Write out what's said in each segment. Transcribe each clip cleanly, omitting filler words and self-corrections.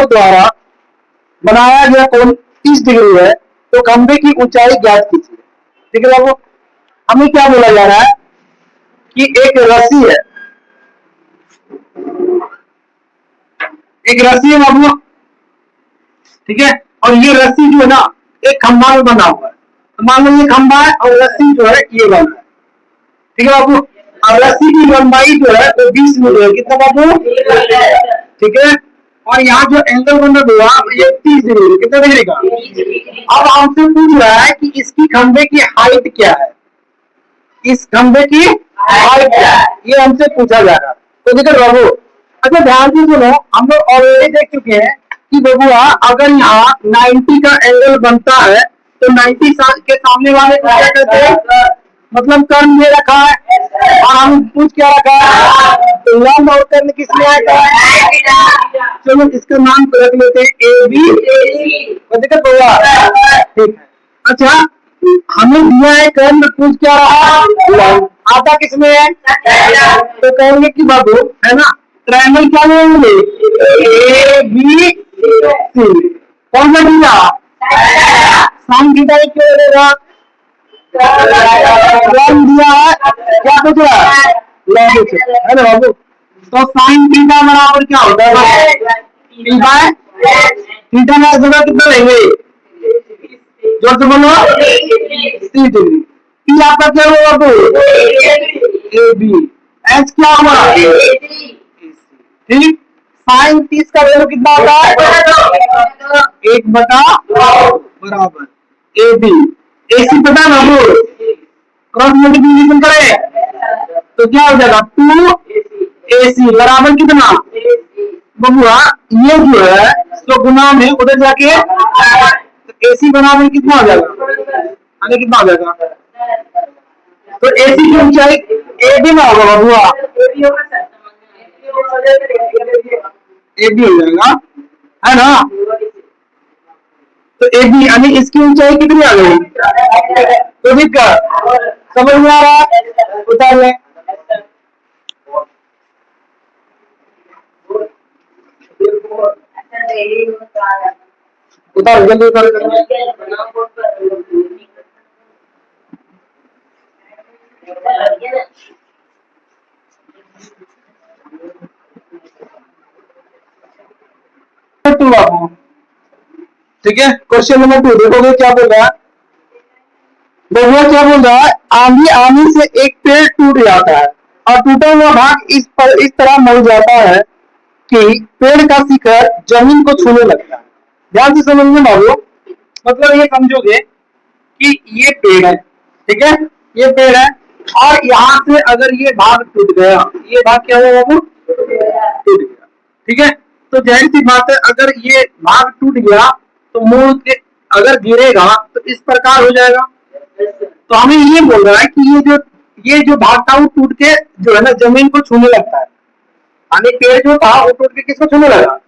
द्वारा बनाया गया कोण 30 डिग्री है, तो खंभे की ऊंचाई ज्ञात कीजिए। ठीक है बाबू, हमें क्या बोला जा रहा है कि एक रस्सी है, एक रस्सी है बाबू, ठीक है, और ये रस्सी जो है ना एक खंभा में बना हुआ है। तो मान लो ये खंभा है और रस्सी जो है ये बना है। ठीक है बाबू, और रस्सी की लंबाई जो है वो 20 मीटर है। कितना बाबू? ठीक है, और यहाँ जो एंगल बना हुआ ये 30 डिग्री, कितना डिग्री का? अब हमसे पूछ रहा है कि इसकी खंभे की हाइट क्या है, इस खंभे की हाइट क्या है, ये हमसे पूछा जा रहा है। तो देखो बाबू, अच्छा ध्यान से सुनो, हम लोग ऑलरेडी देख चुके हैं कि बबुआ अगर यहाँ 90 का एंगल बनता है तो 90 के सामने वाले को क्या कहते हैं, मतलब कर्म ये रखा है, और हम पूछ क्या रखा है, तो लंब और कर्म किसमें आएगा? चलो इसका नाम रख लेते हैं ए बी। देखो बबुआ, ठीक है। अच्छा हमें दिया है कर्म, पूछ क्या रहा, आता किसमें है, तो कहेंगे कि बाबू है ना ट्रायंगल क्या लेंगे, ए बी सी। कौन सा दिया? साइन थीटा क्यों लेगा, दिया है, क्या पूछ रहा है, है ना बाबू। तो साइन थीटा बराबर क्या होता है, थीटा में जगह कितना लेंगे, जोर से बोलो, 30 डिग्री। पी आपका क्या होगा बाबू, ए बी। एच क्या होगा, ठीक। साइन 30 का वैल्यू कितना होता है, 1/, बराबर ए बी। एसी पता है बाबू, क्रॉस मल्टीप्लिकेशन करें तो क्या हो जाएगा, 2AC बराबर कितना बबुआ, ये जो है तो गुना में उधर जाके तो AC बराबर कितना हो जाएगा, आगे कितना हो जाएगा, तो AC की ऊंचाई ए बी में होगा बबुआ, ए बी हो जाएगा, है ना। तो ए बी यानी इसकी ऊंचाई कितनी आ गई, तो दिक्कत समझ में आ रहा है, उतार लें। उतार जल्दी उतार, टू बाबू, ठीक है। क्वेश्चन नंबर 2 देखोगे क्या बोल रहा है, बबुआ क्या बोल रहा है, आंधी आने से एक पेड़ टूट जाता है और टूटा हुआ भाग इस तरह मर जाता है कि पेड़ का शिखर जमीन को छूने लगता है। ध्यान से समझना बाबू, मतलब ये समझोगे कि ये पेड़ है, ठीक है, ये पेड़ है, और यहाँ से अगर ये भाग टूट गया, ये भाग क्या हुआ बाबू, टूट गया, ठीक है। तो जाहिर सी बात है अगर ये भाग टूट गया तो मूल के अगर गिरेगा तो इस प्रकार हो जाएगा। तो हमें ये बोल रहा है कि ये जो भाग था वो टूट के जो है ना जमीन को छूने लगता है, यानी पेड़ जो था वो टूट के किसको छूने लगा,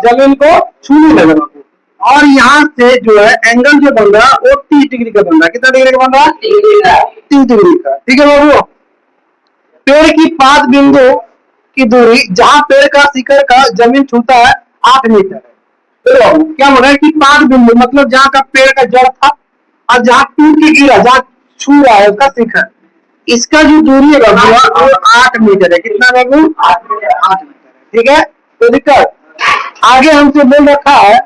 जमीन को छूने लगा। और यहाँ से जो है एंगल जो बन रहा वो 30 डिग्री का बन रहा है। कितना डिग्री का बन रहा है, 30 डिग्री का, ठीक है बाबू। पेड़ की 5 बिंदु की दूरी जहां पेड़ का शिखर का जमीन छूता है 8 मीटर है। तो क्या बोल रहा है कि 5 बिंदु मतलब जहां का पेड़ का जड़ था और जहां टूट के गिरा, जहां छू रहा है उसका शिखर, इसका जो दूरी है बाबू वो 8 मीटर है। कितना बाबू, 8 मीटर, ठीक है। तो दिक्कत आगे हमसे बोल रखा है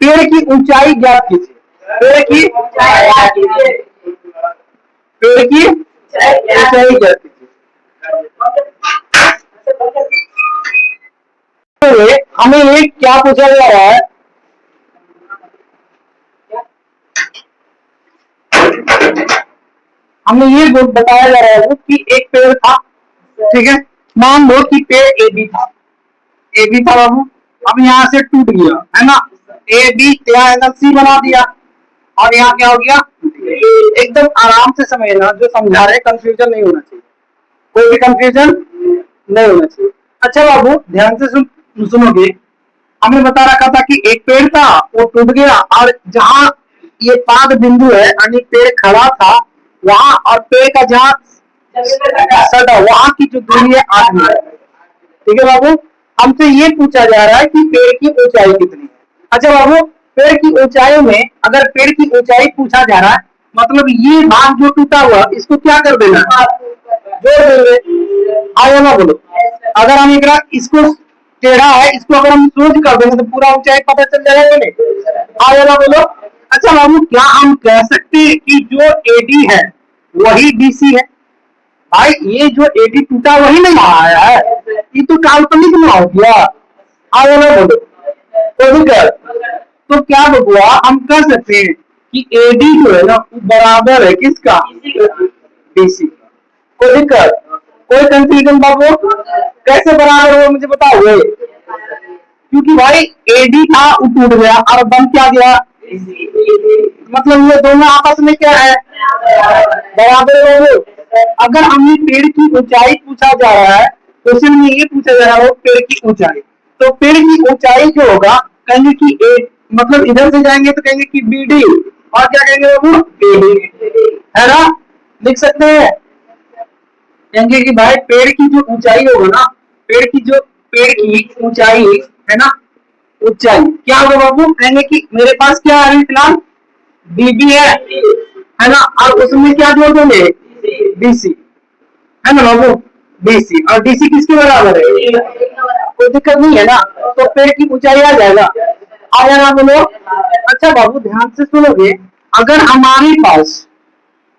पेड़ की ऊंचाई ज्ञात कीजिए, पेड़ की ऊंचाई ज्ञात कीजिए। हमें ये क्या पूछा जा रहा है, हमें ये बताया जा रहा है कि एक पेड़ था, ठीक है, मान लो कि पेड़ ए बी था, ए बी था बाबू, अब यहाँ से टूट गया है ना, ए बी यहाँ एंगल सी बना दिया और यहाँ क्या हो गया, एकदम आराम से समझना, जो समझा रहे कंफ्यूजन नहीं होना चाहिए, कोई भी कंफ्यूजन नहीं होना चाहिए। अच्छा बाबू ध्यान से सुनोगे, हमने बता रखा था कि एक पेड़ था वो टूट गया और जहां ये 5 बिंदु है यानी पेड़ खड़ा था वहां, और पेड़ का जहां सटा वहां की जो दूरी है 8 मीटर, ठीक है बाबू। हमसे ये पूछा जा रहा है कि पेड़ की ऊंचाई कितनी है। अच्छा बाबू, पेड़ की ऊंचाई में अगर पेड़ की ऊंचाई पूछा जा रहा है, मतलब ये भाग जो टूटा हुआ इसको क्या कर देना, जोड़ देंगे। आगे ना बोलो, अगर हम एक इसको टेढ़ा है, इसको अगर हम सोच कर देंगे तो पूरा ऊंचाई पता चल जाएगा नहीं। आगे ना बोलो। अच्छा बाबू, क्या हम कह सकते हैं कि जो एडी है वही डीसी है? भाई ये जो एडी टूटा वही नहीं आया है, ये तो काल्पनिक में हो गया। आगे ना बोलो तो दिक्कत। तो क्या बबुआ हम कह सकते हैं कि एडी जो है ना बराबर है किसका, डीसी। कोई दिक्कत, कोई कंफ्यूजन बाबू? कैसे बराबर हो मुझे बताओगे? क्योंकि भाई एडी था वो टूट गया और बन क्या गया, मतलब ये दोनों आपस में क्या है, बराबर हो। अगर हमें पेड़ की ऊंचाई पूछा जा रहा है, क्वेश्चन में ये पूछा जा रहा है पेड़ की ऊंचाई, तो पेड़ की ऊंचाई जो होगा कहेंगे कि ए, मतलब इधर से जाएंगे तो कहेंगे कि बीडी, और क्या कहेंगे बाबू, एडी, है ना? लिख सकते हैं, कहेंगे कि भाई पेड़ की जो ऊंचाई होगा ना, पेड़ की ऊंचाई है ना, ऊंचाई क्या होगा बाबू, कहेंगे कि मेरे पास क्या है फिलहाल, बीबी है ना, और उसमें क्या जोड़ देंगे, डीसी, है ना बाबू, डीसी। और डीसी किसके बराबर है, कोई दिक्कत नहीं है ना, तो पेड़ की ऊंचाई आ जाएगा। आ जाएगा बोलो। अच्छा बाबू ध्यान से सुनोगे, अगर हमारे पास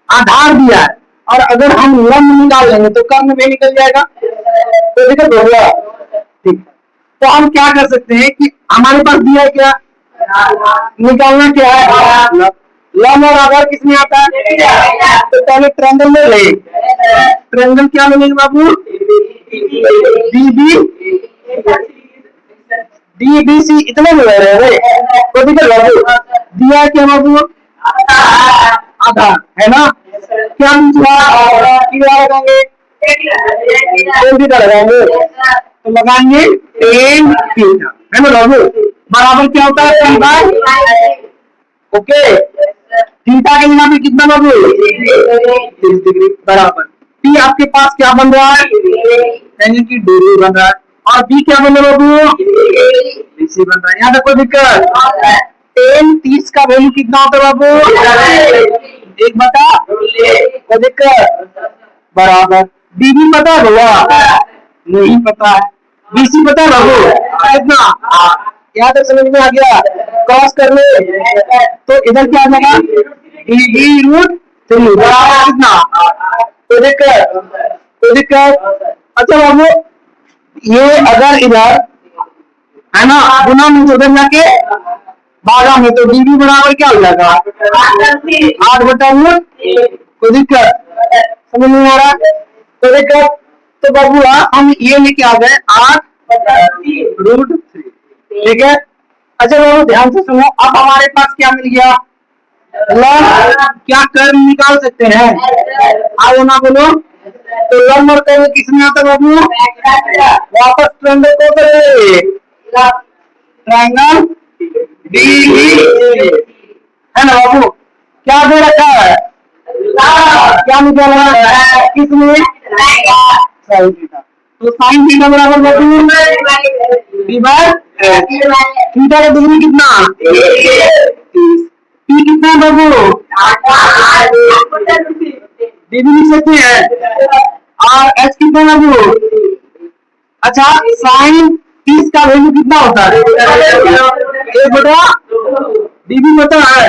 आधार दिया है और अगर हम लंब निकाल लेंगे तो कर्ण में निकल जाएगा, तो दिक्कत हो गया। ठीक, तो हम क्या कर सकते हैं कि हमारे पास दिया है क्या, निकालना क्या है, लंब और आधार किसमें आता है, तो पहले ट्रायंगल में ले, ट्रायंगल क्या मिलेगा बाबू, डीबी डीबीसी, इतने मिल रहे हैं। तो दिक्कत बाबू दिया क्या बाबू, आधार है ना, क्या लगाएंगे, लगाएंगे, तो लगाएंगे टेन थीटा, है ना बाबू, बराबर क्या होता है, टेन बाय, ओके, थीटा के यहाँ पे कितना बाबू, 30 डिग्री, बराबर। टी आपके पास क्या बन रहा है, यानी कि डिग्री बन रहा है, और बी क्या बन रहा है बाबू, डीसी बन रहा है। यहाँ पे कोई दिक्कत, टेन 30 का वैल्यू कितना होता है बाबू, 1/, कोई दिक्कत, बराबर। डीबी पता है भैया, नहीं पता है। बीसी पता है बाबू कितना, यहाँ तक समझ में आ गया, क्रॉस कर ले तो इधर क्या आ जाएगा, √3 बराबर कितना, कोई दिक्कत, कोई दिक्कत। अच्छा बाबू ये अगर इधर है ना गुना में तो उधर जाके भागा में, तो डीबी बराबर क्या हो जाएगा, 8/√, कोई दिक्कत, समझ में आ रहा, कोई दिक्कत। तो बाबू हम ये लेके आ गए 8/√3, ठीक है। अच्छा बाबू ध्यान से सुनो, अब हमारे पास क्या मिल गया, लंब, क्या कर्व निकाल सकते हैं, आओ ना बोलो, तो लंब और कर्व किसमें आता है बाबू, वापस ट्रायंगल को करें, ट्रायंगल डी, है ना बाबू, क्या दे रखा है, क्या निकाल रहा है, किसमें, साइन थीटा, तो साइन थीटा बराबर बाबू थीटा का डिग्री कितना, 30, पी कितना बाबू, डीबी लिख सकते हैं, और एच कितना बाबू, अच्छा साइन 30 का वैल्यू कितना होता है, 1/, डीबी पता है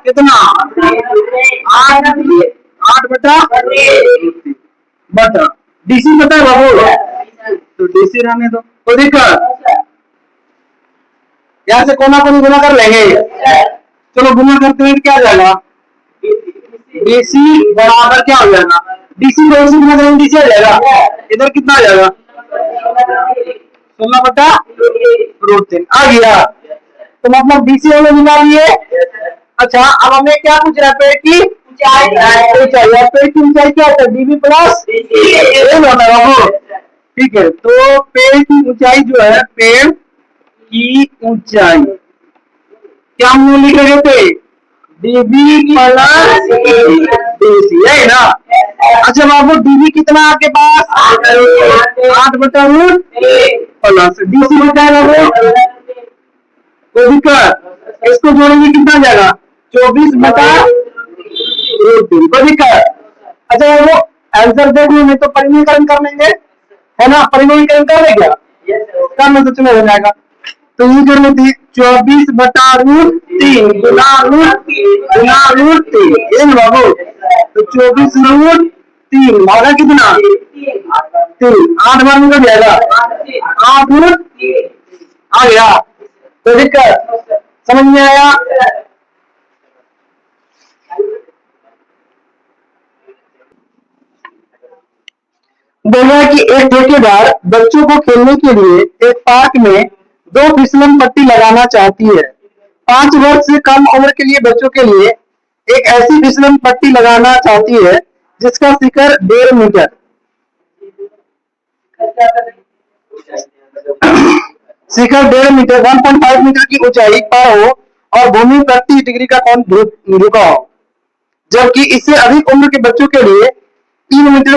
कितना, 8/, डीसी पता है बाबू, तो डीसी रहने दो, तो दिक्कत, यहाँ से कोना कोनी गुना कर लेंगे, चलो गुना करते हैं क्या जाएगा, डीसी बराबर क्या हो जाएगा, डीसी को डीसी आ जाएगा, इधर कितना आ जाएगा, 16/√3 आ गया, तो मतलब डीसी हमें मिला लिए। अच्छा अब हमें क्या पूछ रहा है, पेड़ की ऊंचाई, पेड़ की ऊंचाई क्या होता है, डीबी प्लस बाबू, ठीक है। तो पेड़ की ऊंचाई जो है, पेड़ की ऊंचाई क्या हम लिख रहे थे, डीबी प्लस BC है ना। अच्छा बाबू DB कितना आपके पास 8/√3 प्लस DC बचा है बाबू, कोई दिक्कत, इसको जोड़ेंगे कितना जाएगा 24/√3, कोई दिक्कत। अच्छा बाबू आंसर देख लो, नहीं तो परिमेयकरण कर लेंगे है ना, परिमेयकरण कर ले क्या करना तो चलो हो जाएगा। तो ये कर लेते हैं 24/√3 गुना√3 ये ना बाबू, तो 24√3 भागा कितना 3, 8 बार में कट जाएगा 8√3 आ गया, तो दिक्कत समझ में आया। बोला कि एक ठेकेदार बच्चों को खेलने के लिए एक पार्क में 2 फिसलन पट्टी लगाना चाहती है। 5 वर्ष से कम उम्र के लिए बच्चों के लिए एक ऐसी फिसलन पट्टी लगाना चाहती है जिसका शिखर 1.5 मीटर शिखर 1.5 मीटर 1.5 मीटर की ऊंचाई पर हो और भूमि प्रति डिग्री का कोण झुका हो, जबकि इससे अधिक उम्र के बच्चों के लिए 3 मीटर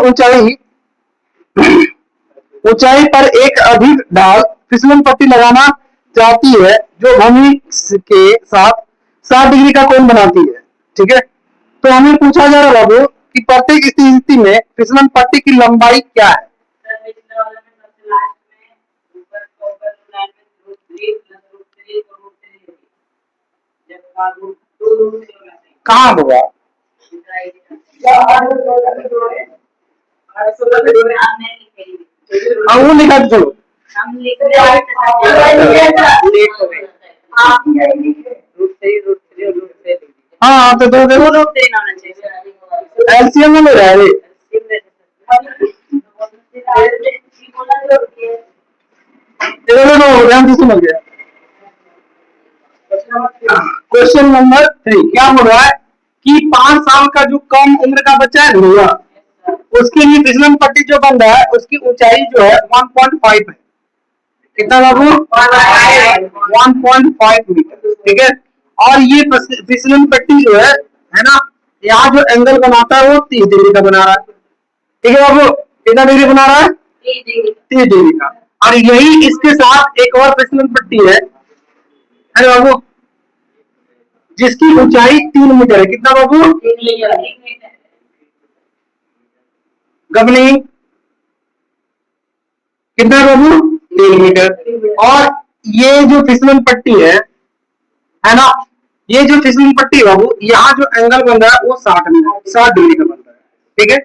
ऊंचाई पर एक अधिक ढाल फिसलन पट्टी लगाना चाहती है जो भूमि के साथ 60 डिग्री का कोण बनाती है। ठीक है, तो हमें पूछा जा रहा बाबू कि प्रत्येक स्थिति में फिसलन पट्टी की लंबाई क्या है। कहाँ होगा वो लिखा चलो हाँ, तो दो एलसीएम में रहा है ध्यान से समझ गया। क्वेश्चन नंबर 3 क्या बोल रहा है कि 5 साल का जो कम उम्र का बच्चा है भैया, उसके लिए फिसलन पट्टी जो बन रहा है उसकी ऊंचाई जो है 1.5 है। कितना बाबू 1.5 मीटर। ठीक है, और ये फिसलन पट्टी जो है ना, यहाँ जो एंगल बनाता है वो 30 डिग्री का बना रहा है। ठीक है बाबू, कितना डिग्री बना रहा है 30 डिग्री का। और यही इसके साथ एक और फिसलन पट्टी है बाबू जिसकी ऊंचाई 3 मीटर है। कितना बाबू गगनी कितना बाबू 3 मीटर। और ये जो फिसलन पट्टी है ना, ये जो फिसलन पट्टी बाबू यहाँ जो एंगल बन रहा है वो 60 डिग्री का बन रहा है। ठीक है,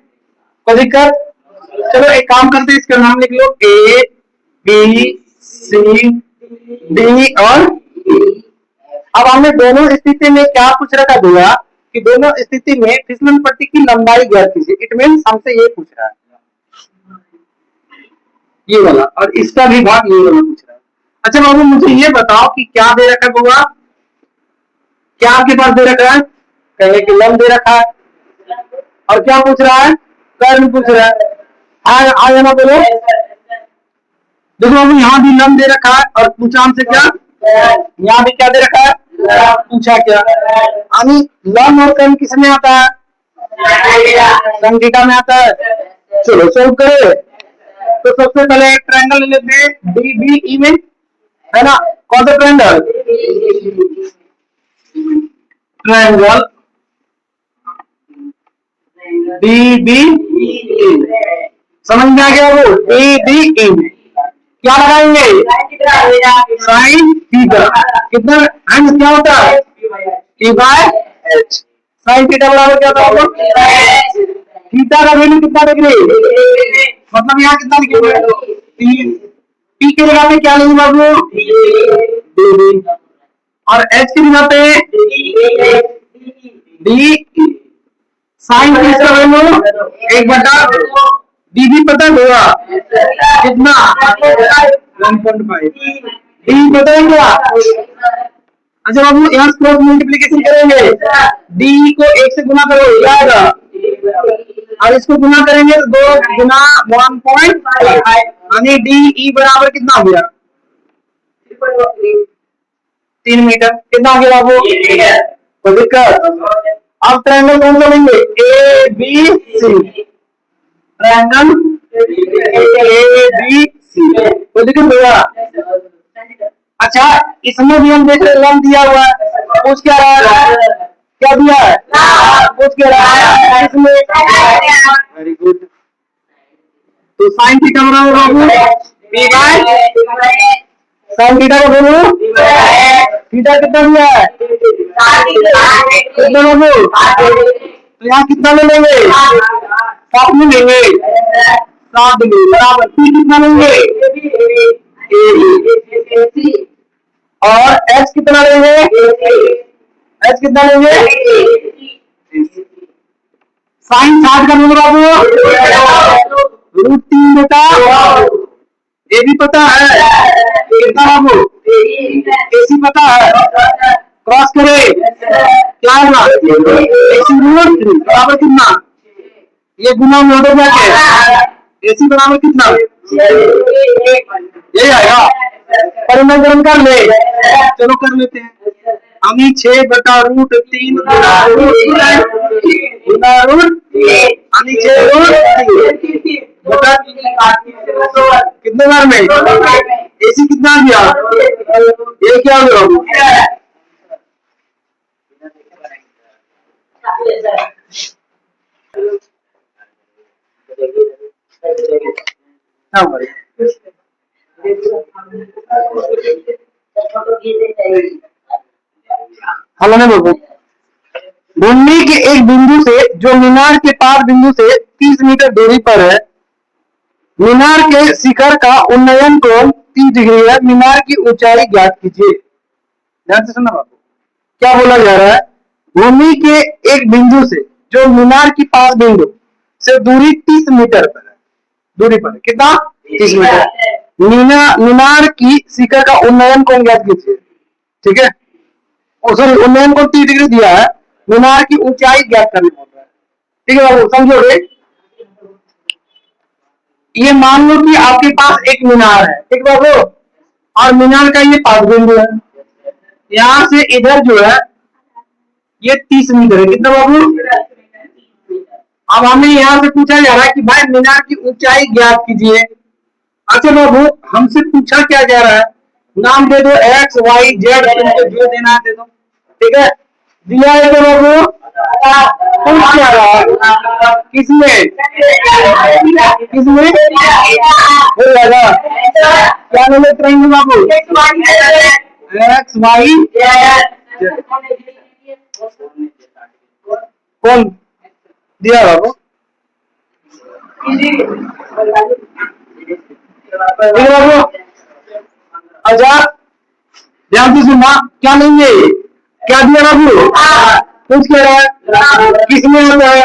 कोई दिक्कत। चलो एक काम करते हैं, इसका नाम लिख लो A B C D और E। अब हमने दोनों स्थिति में क्या पूछ रखा भैया कि दोनों स्थिति में फिसलन पट्टी की लंबाई ज्ञात कीजिए। इट मीन हमसे ये पूछ रहा है ये वाला, और इसका भी भाग ये वाला पूछ रहा है। अच्छा बाबू मुझे ये बताओ कि क्या दे रखा है बुआ, क्या आपके पास दे रखा है, कहने की लंब दे रखा है, और क्या पूछ रहा है कर्म पूछ रहा है। आया ना बोलो, देखो बाबू यहाँ भी लंब दे रखा है और पूछा हमसे क्या, यहाँ भी क्या दे रखा है पूछा क्या। यानी लंब और कर्म किस में आता है, संगीता में आता है। चलो सोल्व करे। तो सबसे पहले एक ट्रायंगल ले लेते हैं DBE में, है ना, कौन सा ट्रायंगल DBE। समझ में आ गया वो DBE में क्या लगाएंगे साइन थीटा। कितना एंड क्या होता है T/H। साइन थीटा बराबर क्या होता है थीटा का वैल्यू कितना डिग्री, मतलब यहाँ कितना लिखेंगे P के जगह पे क्या लेंगे बाबू डिग्री, और H की जगह पे D। साइन किसका वैल्यू 1/DB पता होगा कितना 1.5। D पता है क्या। अच्छा बाबू यहाँ क्रॉस मल्टीप्लीकेशन करेंगे, D को 1 से गुना करो जाएगा, और इसको गुना करेंगे तो 2 गुना 1.5 यानी DE बराबर कितना हो गया 3 मीटर। कितना हो गया बाबू, कोई दिक्कत। अब ट्रायंगल कौन सा लेंगे? A B C, triangle A B C, तो देखिए भैया। अच्छा, इसमें भी हम देख रहे लंब दिया हुआ है, पूछ क्या रहा है? क्या दिया है? पूछ क्या रहा है इसमें? Very good. तो साइन थीटा बराबर बाबू पी बाय, साइन थीटा का बोलो थीटा कितना दिया है? कितना बाबू? तो यहाँ कितना ले लेंगे? 7 में लेंगे, 7 में बराबर पी कितना लेंगे? और एच कितना लेंगे? एच कितना लेंगे? साइन 60 का बोलो बाबू √3 बेटा, ये भी पता है कितना बाबू? एसी पता है, क्रॉस करे क्या होगा? एसी √3 बराबर कितना? ये गुना में हो जाके एसी बराबर कितना? यही आएगा। परिमाण कर ले, चलो कर लेते हैं। हमें 6/√3 गुना √3 कितने बार में? एसी कितना दिया? ये क्या हो गया? हेलो नहीं बोलूं। भूमि के एक बिंदु से जो मीनार के पार बिंदु से 30 मीटर दूरी पर है, मीनार के शिखर का उन्नयन कोण 30 डिग्री है, मीनार की ऊंचाई ज्ञात कीजिए। ध्यान से सुनना बाबू, क्या बोला जा रहा है? भूमि के एक बिंदु से जो मीनार की पास बिंदु से दूरी 30 मीटर पर है, दूरी पर कितना? 30 मीटर। मीनार की शिखर का उन्नयन कोण ज्ञात कीजिए। ठीक है, सॉरी, उन्नयन कोण 30 डिग्री दिया है, मीनार की ऊंचाई ज्ञात करनी होता है। ठीक है बाबू, समझोगे? ये मान लो कि आपके पास एक मीनार है, ठीक बाबू, और मीनार का ये पास बिंदु है, यहां से इधर जो है ये 30 मीटर है। कितना बाबू? अब हमें यहां से पूछा जा रहा है कि भाई मीनार की ऊंचाई ज्ञात कीजिए। अच्छा बाबू, हमसे पूछा क्या जा रहा है? नाम दे दो, एक्स वाई जेड, तुमको जो देना है दे दो। ठीक है, दिया है क्या बाबू? पूछ क्या रहा है? किसमें किसमें हो जाएगा? क्या बोले ट्रेंगे बाबू? एक्स वाई कौन दिया बाबू? बाबू अच्छा, ध्यान से सुनना, क्या लेंगे? क्या दिया बाबू? कुछ कह रहा है किसमें होता है?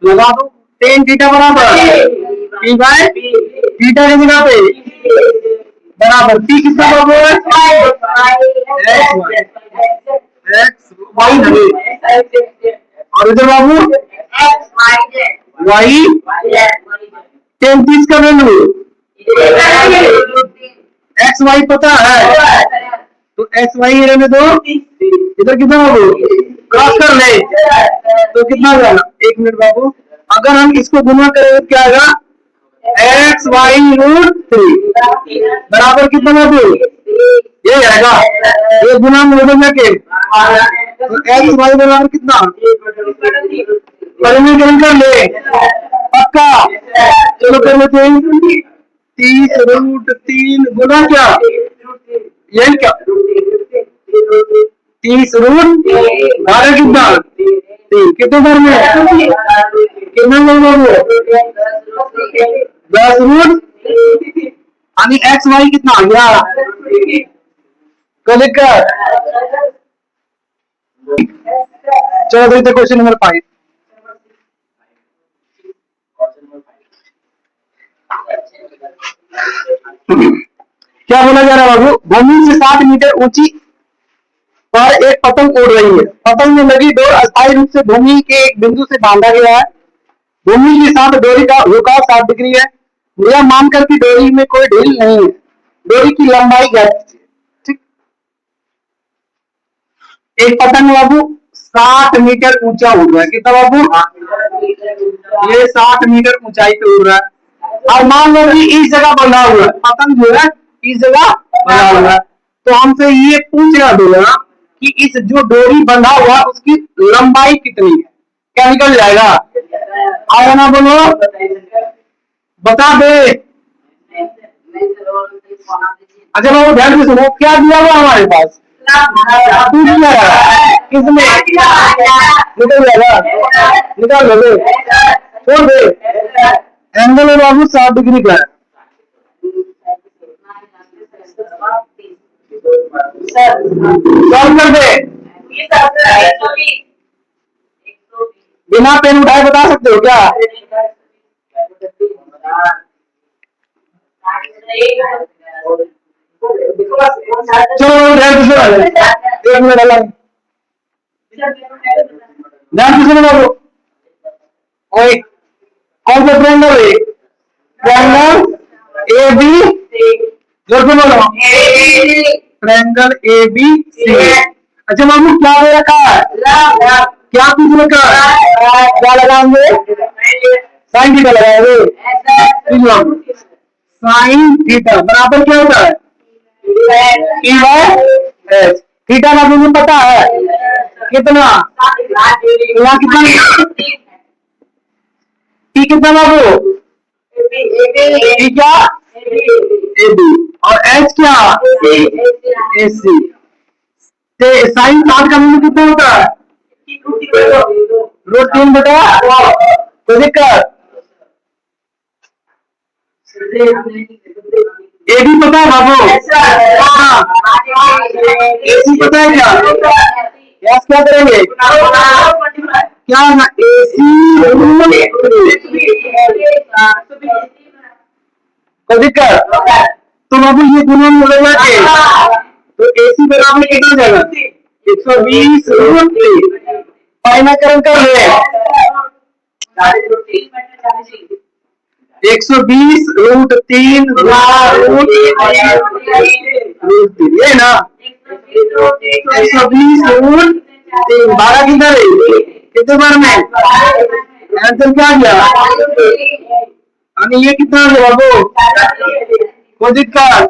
लगा दो, टेन थीटा बराबर पी बाय थीटा की जगह पे बराबर पी कितना बाबू? एक्स वाई और इधर बाबू वाई 33 का वैल्यू एक्स वाई पता है, तो एक्स वाई रहने दो। इधर कितना बाबू? क्रॉस कर ले तो कितना होगा? 1 मिनट बाबू, अगर हम इसको गुना करें तो क्या आएगा? एक्स वाई √3 बराबर कितना बाबू? ये आएगा, ये गुना में हो जाके तो एक्स वाई बराबर कितना? परिमीकरण कर ले पक्का। चलो कर लेते हैं, 30√3 गुना क्या? यही क्या? 30√12 कितना? 3 कितने बार में? कितना बाबू? 10 यानी एक्स वाई कितना आ गया? क्लिक कर। चलो देखते क्वेश्चन नंबर 5। क्या बोला जा रहा है बाबू? भूमि से 7 मीटर ऊंची पर एक पतंग उड़ रही है। पतंग में लगी डोर अस्थायी रूप से भूमि के एक बिंदु से बांधा गया है। भूमि के साथ डोरी का झुकाव 60 डिग्री है। यह मानकर कि डोरी में कोई ढील नहीं है, डोरी की लंबाई ज्ञात कीजिए। ठीक, एक पतंग बाबू 60 मीटर ऊंचा उड़ रहा है। कितना बाबू? ये 60 मीटर ऊंचाई पे उड़ रहा है। और मान लो कि इस जगह बंधा हुआ है, पतंग जो है इस जगह बंधा हुआ है, तो हमसे ये पूछ रहा दूंगा कि इस जो डोरी बंधा हुआ उसकी लंबाई कितनी है। क्या निकल जाएगा? आया ना? बोलो, बता दे। अच्छा बाबू ध्यान से सुनो, क्या दिया हुआ हमारे पास? पूछ लिया किसने? निकल जाएगा, निकाल दे, छोड़ दे। एंगल है बाबू 60 डिग्री का है। सॉल्व कर दे। बिना पेन उठाए बता सकते हो क्या? चलो एक मिनट अलग ध्यान से सुनो बाबू। कौन सा ट्रायंगल है? ट्रायंगल ए बी, जोर से बोलो, ट्रायंगल ए बी सी। अच्छा बाबू क्या दे रखा है? क्या कुछ रखा है? क्या लगाएंगे? साइन थीटा लगाएंगे। साइन थीटा बराबर क्या होता है? ई बाय एच। थीटा का मुझे पता है कितना? यहाँ कितना? टी कितना बाबू? टी क्या? A B. और एच क्या? ए सी। साइन 60 का मूल्य कितना होता है? √3 बटा तो दिक्कत। ए बी पता है बाबू? ए सी पता है क्या? यस क्या करेंगे? क्या ना ए सी तो दिक्कत। तो बाबू ये दोनों मिलेगा के तो ए सी बराबर कितना हो जाएगा? 120 पाइनाकरण कर रहे 120 √3 ये ना 120 √3 12 किधर है? कितने बार में आंसर क्या आ गया? ये कितना है बाबू? कोई दिक्कत?